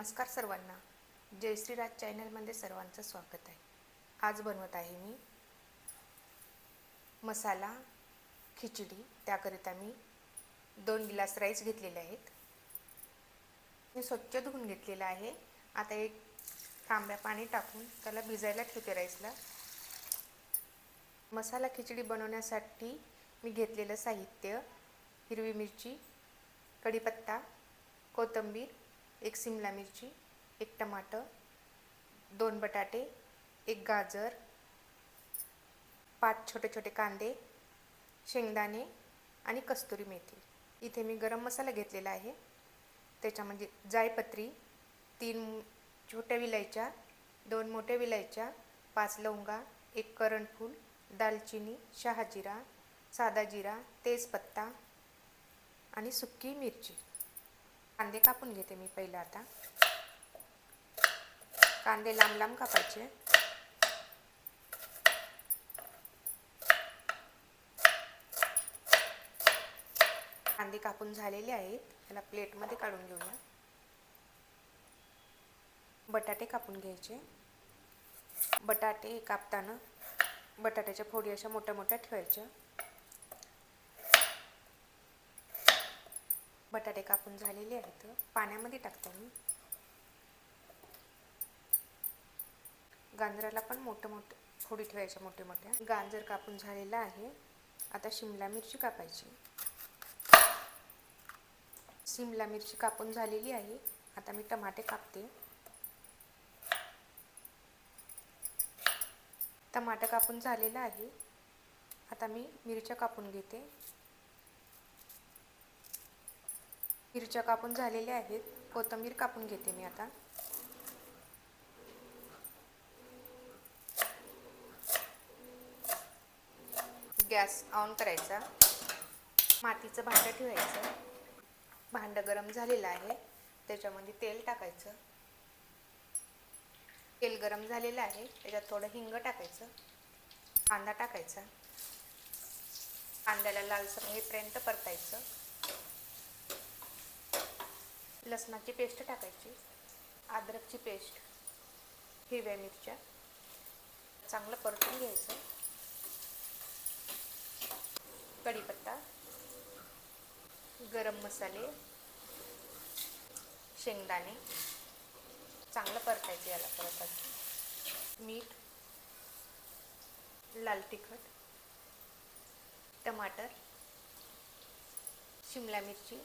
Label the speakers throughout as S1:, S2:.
S1: नमस्कार सर्वांना. जय श्रीराज चॅनलमध्ये सर्वांचं स्वागत आहे. आज बनवत आहे मी मसाला खिचडी. त्याकरिता मी 2 गिलास राईस घेतलेले आहेत. मी स्वच्छ धुवून घेतलेला आहे. आता एक तांब्या पाणी टाकून त्याला भिजायला ठेवते राईसला. मसाला खिचडी बनवण्यासाठी मी घेतलेलं साहित्य: हिरवी मिरची, कढीपत्ता, कोथिंबीर, 1 शिमला मिरची, 1 टमाटर, 2 बटाटे, 1 गाजर, 5 छोटे छोटे कांदे, शेंगदाणे आणि कस्तुरी मेथी. इथे मी गरम मसाला घेतलेला आहे. त्याच्यामध्ये जायपत्री, 3 छोट्या विलायच्या, 2 मोठ्या विलायच्या, 5 लवंगा, 1 करणफूल, दालचिनी, शहाजिरा, साधा जिरा, तेजपत्ता आणि सुकी मिरची. कांदे कापून घेते मी पहिला. आता कांदे लांब लांब कापायचे. कांदे कापून झालेले आहेत. याला प्लेटमध्ये काढून घेऊया. बटाटे कापून घ्यायचे. बटाटे कापताना बटाट्याच्या फोडी अशा मोठ्या मोठ्या ठेवायच्या. बटाटे कापून झालेले आहेत. पाण्यामध्ये टाकते मी. गाजराला पण मोठे फोडी ठेवायच्या मोठ्या मोठ्या. गाजर कापून झालेला आहे. आता शिमला मिरची कापायची. शिमला मिरची कापून झालेली आहे. आता मी टमाटे कापते. टमाटर कापून झालेला आहे. आता मी मिरच्या कापून घेते. मिरच्या कापून झालेल्या आहेत. कोथिंबीर कापून घेते मी. आता गॅस ऑन करायचा. मातीचं भांडं ठेवायचं. भांडं गरम झालेलं आहे. त्याच्यामध्ये तेल टाकायचं. तेल गरम झालेलं आहे. त्याच्यात थोडं हिंग टाकायचं. कांदा टाकायचा. कांद्याला लालसर होईपर्यंत परतायचं. लसणाची पेस्ट टाकायची. अद्रकची पेस्ट, हिरव्या मिरच्या चांगलं परतून घ्यायचं. कढीपत्ता, गरम मसाले, शेंगदाणे चांगलं परतायचं. याला परतायचं. मीठ, लाल तिखट, टमाटर, शिमला मिरची,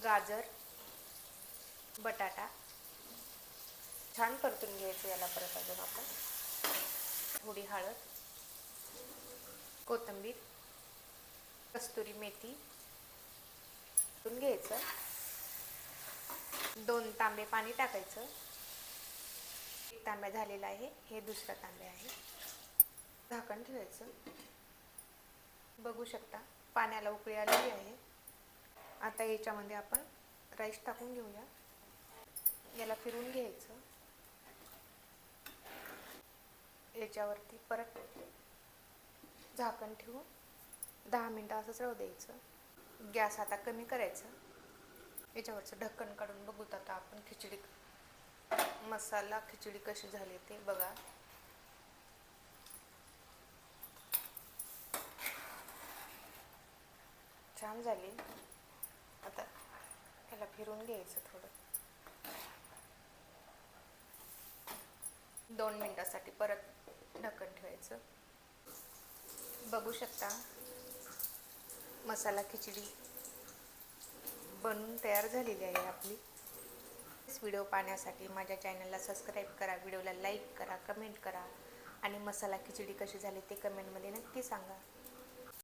S1: गाजर, बटाटा छान परतून घ्यायचं. याला परत अजून आपण थोडी हळद, कोथिंबीर, कस्तुरी मेथी परतून घ्यायचं. 2 तांबे पाणी टाकायचं. 1 तांब्या झालेला आहे. हे दुसरा तांब्या आहे. झाकण ठेवायचं. बघू शकता पाण्याला उकळी आलेली आहे. आता याच्यामध्ये आपण राईस टाकून घेऊया. याला फिरवून घ्यायचं. याच्यावरती परत झाकण ठेवून 10 मिनटं असंच राहू द्यायचं. गॅस आता कमी करायचं. याच्यावरचं ढक्कन काढून बघूत आता आपण मसाला खिचडी कशी झाली ते बघा. छान झाली. आता याला फिरून घ्यायचं. थोडं 2 मिनिटासाठी परत ढक्कन ठेवायचं. बघू शकता मसाला खिचडी बनून तयार झालेली आहे आपली. व्हिडिओ पाहण्यासाठी माझ्या चॅनलला सबस्क्राईब करा, व्हिडिओला लाईक करा, कमेंट करा आणि मसाला खिचडी कशी झाली ते कमेंटमध्ये नक्की सांगा.